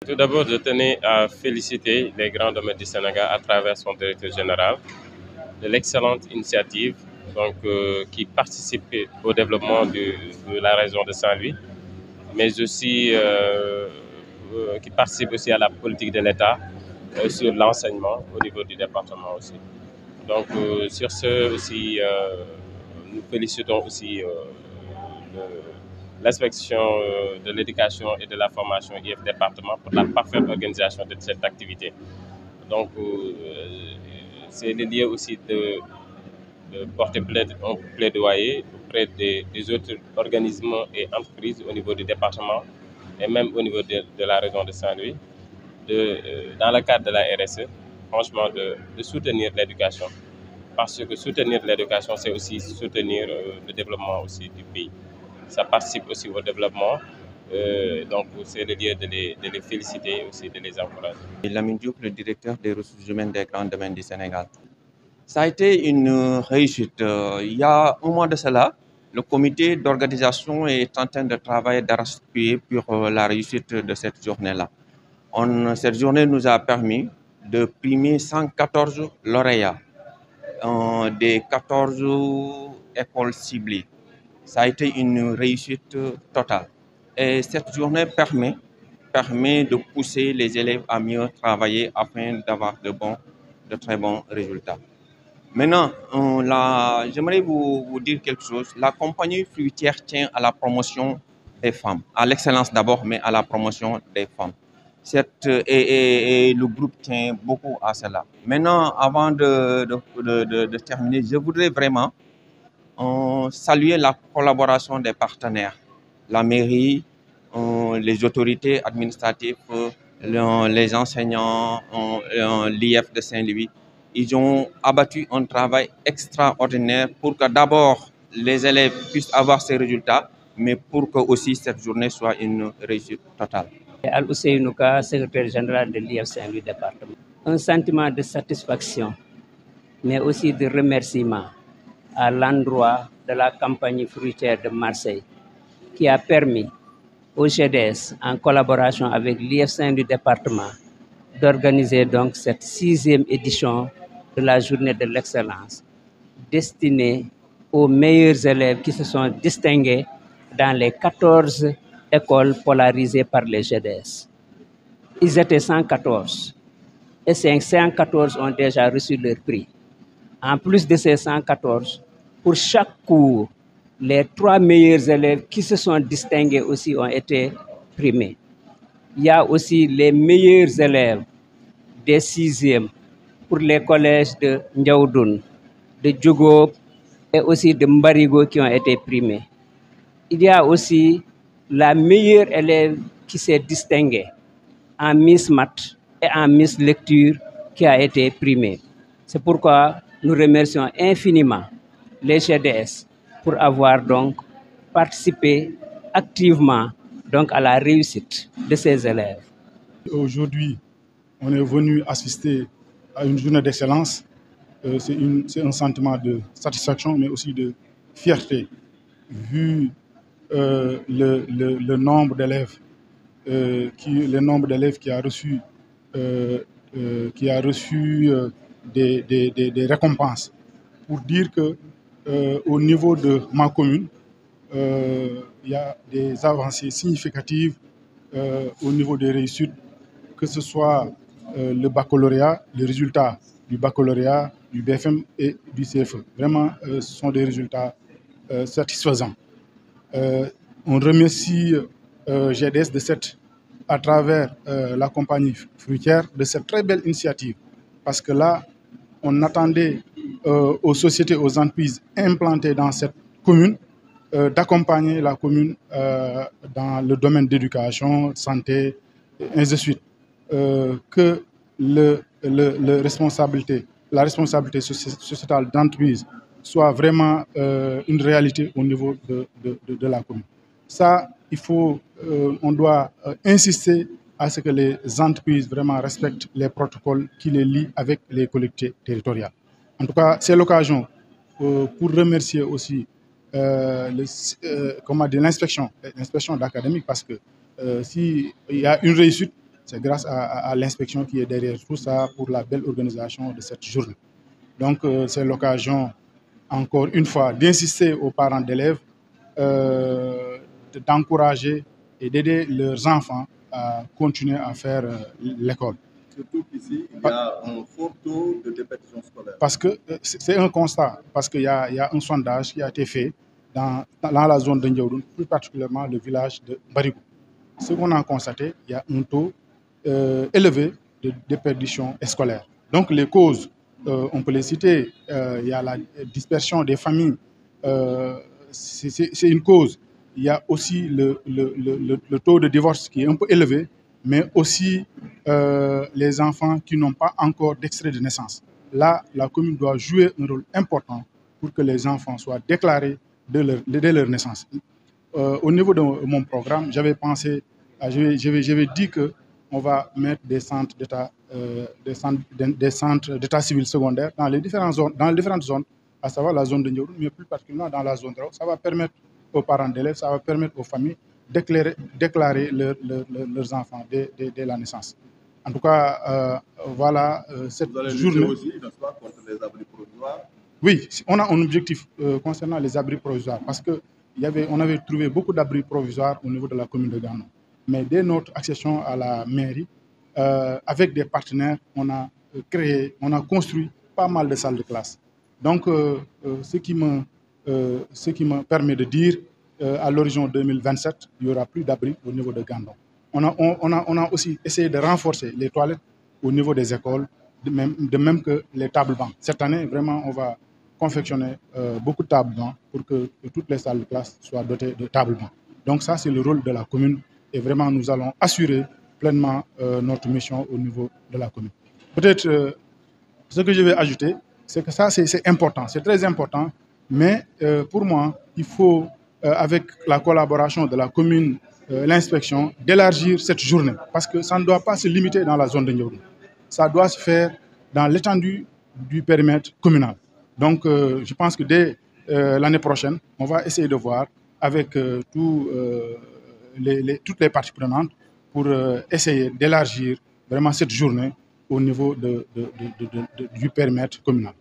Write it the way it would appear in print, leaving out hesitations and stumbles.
Tout d'abord, je tenais à féliciter les grands domaines du Sénégal à travers son directeur général de l'excellente initiative qui participe au développement de la région de Saint-Louis, mais aussi qui participe aussi à la politique de l'État sur l'enseignement au niveau du département aussi. Donc, sur ce aussi, nous félicitons aussi l'inspection de l'éducation et de la formation IF département pour la parfaite organisation de cette activité. Donc, c'est le lieu aussi de porter un plaidoyer auprès des autres organismes et entreprises au niveau du département et même au niveau de la région de Saint-Louis, dans le cadre de la RSE, franchement, de soutenir l'éducation. Parce que soutenir l'éducation, c'est aussi soutenir le développement aussi du pays. Ça participe aussi au développement. Donc, c'est le lieu de les féliciter et aussi de les encourager. Lamine Diouf, le directeur des ressources humaines des grands domaines du Sénégal. Ça a été une réussite. Il y a un mois de cela, le comité d'organisation est en train de travailler d'arrache-pied pour la réussite de cette journée-là. Cette journée nous a permis de primer 114 lauréats des 14 écoles ciblées. Ça a été une réussite totale. Et cette journée permet de pousser les élèves à mieux travailler afin d'avoir de très bons résultats. Maintenant, j'aimerais vous dire quelque chose. La compagnie fruitière tient à la promotion des femmes, à l'excellence d'abord, mais à la promotion des femmes. Et le groupe tient beaucoup à cela. Maintenant, avant de terminer, je voudrais vraiment saluer la collaboration des partenaires, la mairie, les autorités administratives, les enseignants, l'IF de Saint-Louis. Ils ont abattu un travail extraordinaire pour que d'abord les élèves puissent avoir ces résultats, mais pour que aussi cette journée soit une réussite totale. Al-Ousseynou Ka, secrétaire général de l'IF Saint-Louis département. Un sentiment de satisfaction, mais aussi de remerciement à l'endroit de la compagnie fruitière de Marseille qui a permis au GDS, en collaboration avec l'IF Saint-Louis département, d'organiser donc cette 6e édition de la journée de l'excellence destinée aux meilleurs élèves qui se sont distingués dans les 14 écoles polarisées par les GDS. Ils étaient 114 et ces 114 ont déjà reçu leur prix. En plus de ces 114, pour chaque cours, les 3 meilleurs élèves qui se sont distingués aussi ont été primés. Il y a aussi les meilleurs élèves des 6e pour les collèges de Ndiaoudoun, de Djougop et aussi de Mbarigo qui ont été primés. Il y a aussi la meilleure élève qui s'est distinguée en Miss Math et en Miss Lecture qui a été primée. C'est pourquoi nous remercions infiniment les GDS pour avoir donc participé activement donc à la réussite de ces élèves. Aujourd'hui, on est venu assister à une journée d'excellence. C'est un sentiment de satisfaction, mais aussi de fierté, vu le nombre d'élèves qui a reçu des récompenses. Pour dire que au niveau de ma commune, il y a des avancées significatives au niveau des réussites, que ce soit le baccalauréat, les résultats du baccalauréat, du BFM et du CFE. Vraiment, ce sont des résultats satisfaisants. On remercie GDS à travers la compagnie fruitière de cette très belle initiative. Parce que là, on attendait aux sociétés, aux entreprises implantées dans cette commune d'accompagner la commune dans le domaine d'éducation, santé, et ainsi de suite. Que la responsabilité sociétale d'entreprise soit vraiment une réalité au niveau de la commune. Ça, on doit insister à ce que les entreprises vraiment respectent les protocoles qui les lient avec les collectivités territoriales. En tout cas, c'est l'occasion pour remercier aussi l'inspection d'académique, parce que s'il y a une réussite, c'est grâce à l'inspection qui est derrière tout ça pour la belle organisation de cette journée. Donc, c'est l'occasion, encore une fois, d'insister aux parents d'élèves, d'encourager et d'aider leurs enfants à continuer à faire l'école. Surtout qu'ici, il y a un fort taux de déperdition scolaire. Parce que c'est un constat, parce qu'il y a un sondage qui a été fait dans la zone de Ndiaodoune, plus particulièrement le village de Barigou. Ce qu'on a constaté, il y a un taux élevé de déperdition scolaire. Donc les causes, on peut les citer, il y a la dispersion des familles, c'est une cause. Il y a aussi le taux de divorce qui est un peu élevé, mais aussi les enfants qui n'ont pas encore d'extrait de naissance. Là, la commune doit jouer un rôle important pour que les enfants soient déclarés dès leur naissance. Au niveau de mon programme, j'avais pensé, j'avais dit qu'on va mettre des centres d'état civil secondaire dans les différentes zones, à savoir la zone de Ndiaodoune, mais plus particulièrement dans la zone de Rao. Ça va permettre aux parents d'élèves, ça va permettre aux familles déclarer leurs enfants dès la naissance. En tout cas, voilà cette journée. Vous allez lutter aussi, n'est-ce pas, contre les abris provisoires? Oui, on a un objectif concernant les abris provisoires parce qu'on avait trouvé beaucoup d'abris provisoires au niveau de la commune de Gano. Mais dès notre accession à la mairie, avec des partenaires, on a construit pas mal de salles de classe. Donc, ce qui me permet de dire à l'horizon 2027, il n'y aura plus d'abris au niveau de Gandon. On a aussi essayé de renforcer les toilettes au niveau des écoles, de même que les tables bancs. Cette année, vraiment, on va confectionner beaucoup de tables bancs pour que toutes les salles de classe soient dotées de tables bancs. Donc ça, c'est le rôle de la commune et vraiment, nous allons assurer pleinement notre mission au niveau de la commune. Peut-être ce que je vais ajouter, c'est que ça, c'est important, c'est très important, mais pour moi, il faut, avec la collaboration de la commune, l'inspection, d'élargir cette journée, parce que ça ne doit pas se limiter dans la zone de Ndiaodoune. Ça doit se faire dans l'étendue du périmètre communal. Donc, je pense que dès l'année prochaine, on va essayer de voir avec toutes les parties prenantes pour essayer d'élargir vraiment cette journée au niveau du périmètre communal.